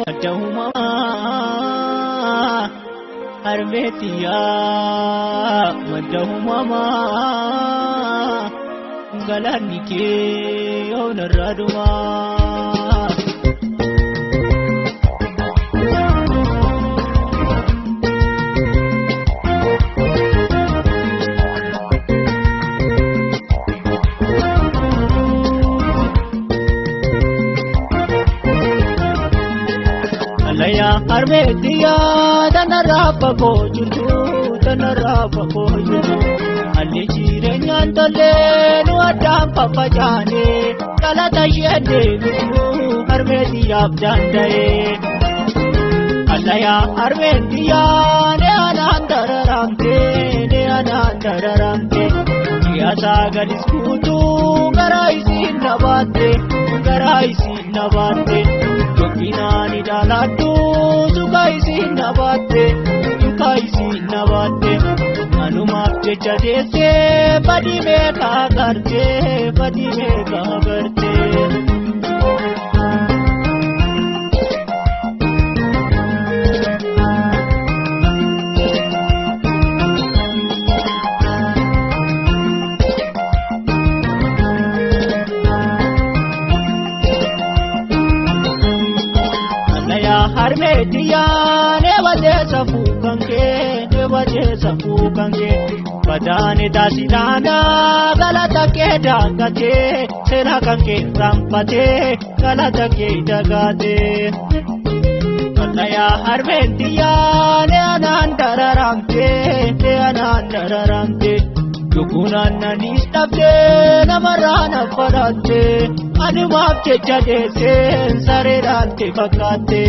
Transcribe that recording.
Adahuma Armetiya Madahuma Galanike Onaraduma Armetiya tanarapa kojutu tanarapa kojutu alli jireenyaan tolle nu addaan faffacane galata ishee bitu Armetiyaaf danda'e allaya Armetiya ne anaan dararamte siyaasa gadis kuutu garaa isiin nabaatte Yokinani dalatu suka isin nabatte anuma jecha dese badi me ka karte Armetiya ne wajesa fukange badane dasidana galata ke dagate sena kanke rampate galata ke dagate allaya Armetiya ne anandararamte yukunanna nistabde namarana fadate anumaf jecha desen sarerante fakate